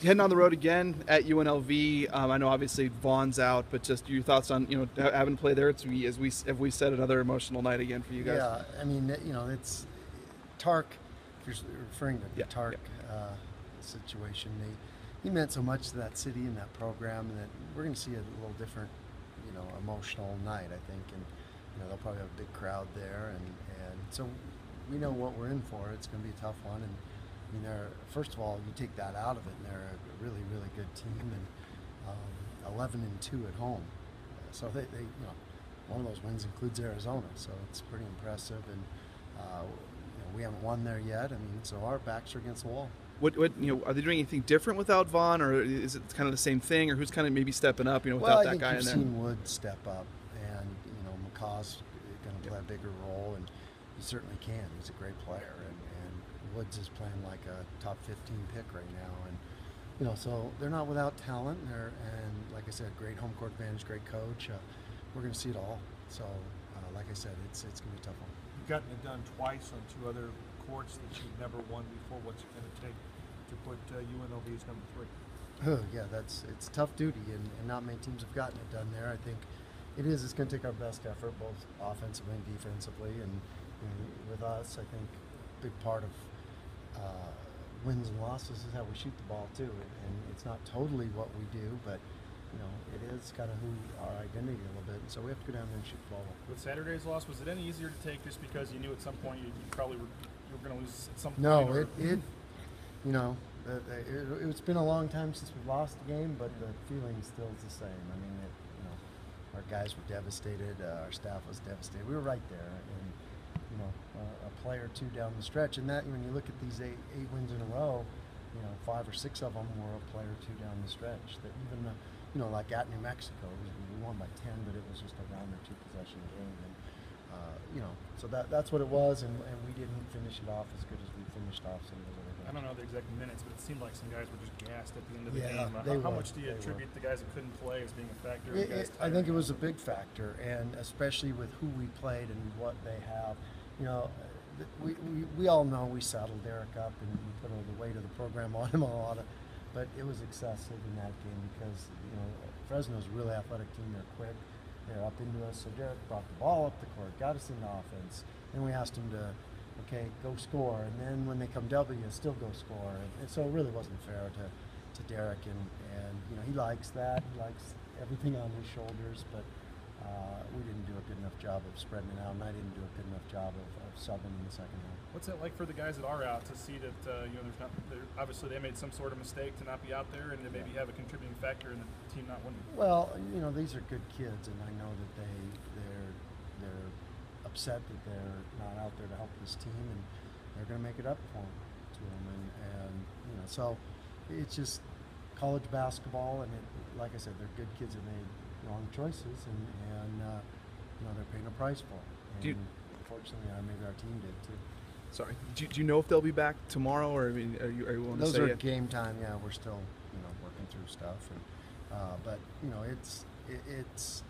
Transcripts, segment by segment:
heading on the road again at UNLV. I know obviously Vaughn's out, but just your thoughts on having to play there. It's as we said, another emotional night again for you guys. Yeah, I mean, it's Tark. If you're referring to the Tark situation, he meant so much to that city and that program, and that we're going to see a little different, emotional night, I think, and they'll probably have a big crowd there, and so we know what we're in for. It's going to be a tough one, and I mean, first of all, you take that out of it, and they're a really, really good team, and 11-2 at home. So they one of those wins includes Arizona, so it's pretty impressive, and we haven't won there yet. I mean, so our backs are against the wall. What are they doing anything different without Vaughn, or is it kind of the same thing, or who's kind of maybe stepping up, without that guy in there? Well, I think you've seen Wood step up, and McCaw's going to play a bigger role, and he certainly can. He's a great player, and Woods is playing like a top 15 pick right now, and so they're not without talent. And like I said, great home court advantage, great coach. We're going to see it all. So, like I said, it's going to be a tough one. You've gotten it done twice on two other courts that you've never won before. What's it going to take to put UNLV as number 3? Yeah, it's tough duty, and not many teams have gotten it done there. I think it's going to take our best effort, both offensively and defensively, and with us, I think a big part of wins and losses is how we shoot the ball too, and it's not totally what we do, but it is kind of who our identity a little bit, and so we have to go down there and shoot the ball. With Saturday's loss, was it any easier to take just because you knew at some point you probably were going to lose at some point? No, it's been a long time since we've lost a game, but the feeling still is the same. I mean, our guys were devastated, our staff was devastated. We were right there, and a play or two down the stretch, and that when you look at these eight wins in a row, 5 or 6 of them were a play or two down the stretch. That even like at New Mexico, we won by 10, but it was just a 1 or 2 possession game, and so that's what it was, and we didn't finish it off as good as we finished off some of those other games. I don't know the exact minutes, but it seemed like some guys were just gassed at the end of the game. How much do you attribute the guys that couldn't play as being a factor? I think it was a big factor, and especially with who we played and what they have. We all know we saddled Derek up and we put the weight of the program on him a lot, but it was excessive in that game because Fresno's a really athletic team. They're quick, they're up into us. So Derek brought the ball up the court, got us into offense, and we asked him to, go score. And then when they come W, still go score. And so it really wasn't fair to Derek, and he likes that. He likes everything on his shoulders, but we didn't do a good enough job of spreading it out, and I didn't do a good enough job of subbing in the second half. What's it like for the guys that are out to see that there's not? Obviously, they made some sort of mistake to not be out there, and they maybe have a contributing factor in the team not winning. Well, these are good kids, and I know that they're upset that they're not out there to help this team, and they're going to make it up to them, and so it's just college basketball, and like I said, they're good kids that made wrong choices, and they're paying a price for it. And unfortunately, maybe our team did too. Sorry, do you know if they'll be back tomorrow, or are you willing to say those are it? game time? Yeah, we're still working through stuff, and but it's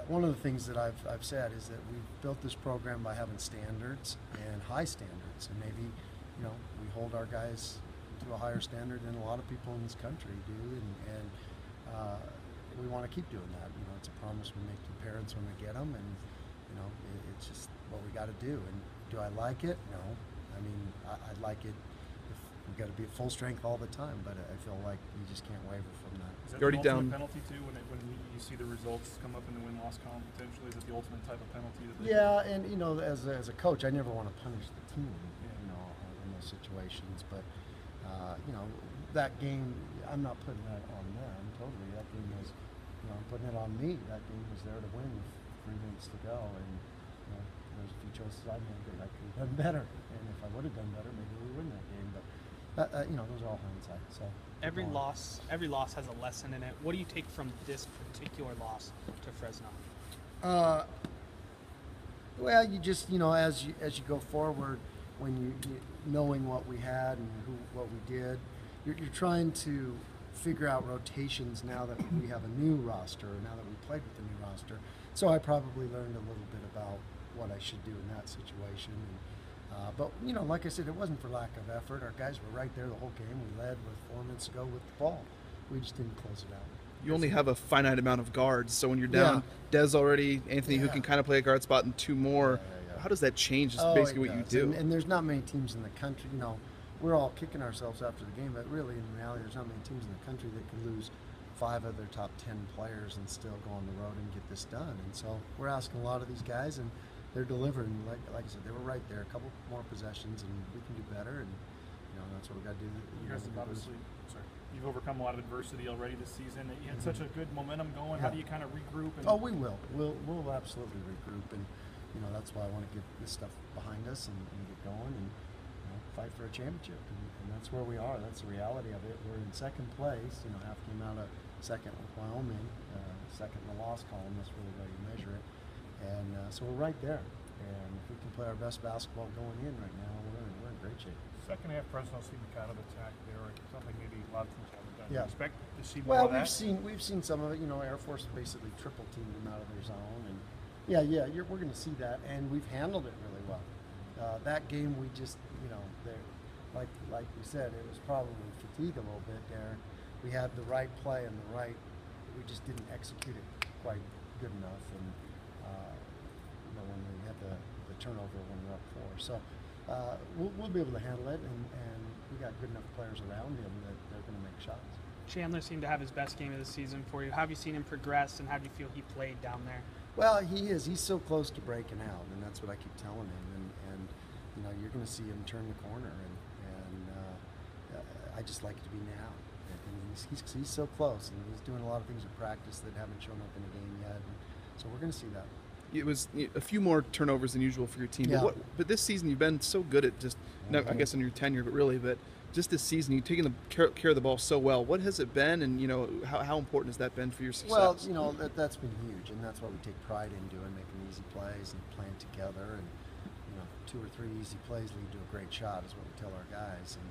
one of the things that I've said is that we've built this program by having standards and high standards, and maybe we hold our guys to a higher standard than a lot of people in this country do, and we want to keep doing that. It's a promise we make to parents when we get them, and it's just what we got to do. And do I like it? No. I mean, I'd like it if we've got to be at full strength all the time, but I feel like you just can't waver from that. Is that You're already the down ultimate penalty too when you see the results come up in the win-loss column potentially? Is it the ultimate type of penalty? Yeah, and as a coach, I never want to punish the team, in those situations. But that game, I'm not putting that on them totally. That game was, I'm putting it on me. That game was there to win with 3 minutes to go, and there's a few choices I made that I could have done better. And if I would have done better, maybe we win that game. But those are all hindsight. So every loss has a lesson in it. What do you take from this particular loss to Fresno? Well, you just as you go forward, when you knowing what we had and what we did, you're trying to figure out rotations now that we have a new roster, now that we played with the new roster. So I probably learned a little bit about what I should do in that situation. But like I said, it wasn't for lack of effort. Our guys were right there the whole game. We led with 4 minutes to go with the ball. We just didn't close it out. You only have a finite amount of guards, so when you're down Des already, Anthony who can kind of play a guard spot, and 2 more, how does that change just basically what you do? And there's not many teams in the country, we're all kicking ourselves after the game, but really in reality there's not many teams in the country that can lose 5 of their top 10 players and still go on the road and get this done. And so we're asking a lot of these guys, and they're delivering. Like I said, they were right there. A couple more possessions, and we can do better. And that's what we got to do. You guys have obviously, you've overcome a lot of adversity already this season. You had such a good momentum going. How do you kind of regroup? And we will. We'll absolutely regroup, and that's why I want to get this stuff behind us and get going and fight for a championship. And that's where we are. That's the reality of it. We're in second place. Half came out of second with Wyoming, second in the loss column. That's really where you measure it. And so we're right there. And if we can play our best basketball going in right now, we're in great shape. Second half, Fresno seemed to kind of attack Derek, something maybe a lot of teams haven't done. Yeah. Do you expect to see more of that? We've seen some of it. Air Force basically triple teamed them out of their zone, and we're going to see that, and we've handled it really well. That game, we just like we said, it was probably fatigue a little bit there. We had the right play and we just didn't execute it quite good enough, and when we had the turnover when we were up 4. So we'll be able to handle it, and we got good enough players around him that they're going to make shots. Chandler seemed to have his best game of the season for you. How have you seen him progress, and how do you feel he played down there? Well, he is. He's so close to breaking out, and that's what I keep telling him. And you're going to see him turn the corner, and I just like it to be now. And he's so close, and he's doing a lot of things in practice that haven't shown up in the game yet. And so we're going to see that. It was a few more turnovers than usual for your team. Yeah. But this season you've been so good at just, I guess in your tenure, but just this season you've taken care of the ball so well. What has it been, and how important has that been for your success? Well, that's been huge, and that's what we take pride in doing, making easy plays and playing together. And 2 or 3 easy plays lead to a great shot is what we tell our guys, and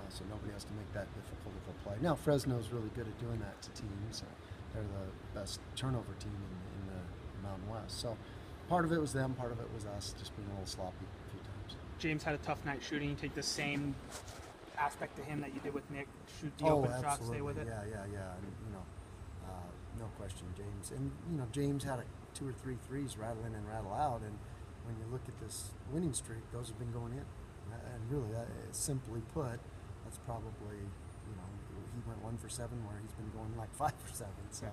so nobody has to make that difficult of a play. Now Fresno's really good at doing that to teams. They're the best turnover team in the Mountain West. So part of it was them, part of it was us just being a little sloppy a few times. James had a tough night shooting. You take the same aspect to him that you did with Nick, shoot the open shot, stay with it. Yeah. And, no question, James. And James had 2 or 3 threes rattle in and rattle out. And when you look at this winning streak, those have been going in. And really, simply put, that's probably he went 1 for 7 where he's been going like 5 for 7. So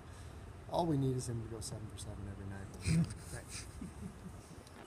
all we need is him to go 7 for 7 every night. We'll be great.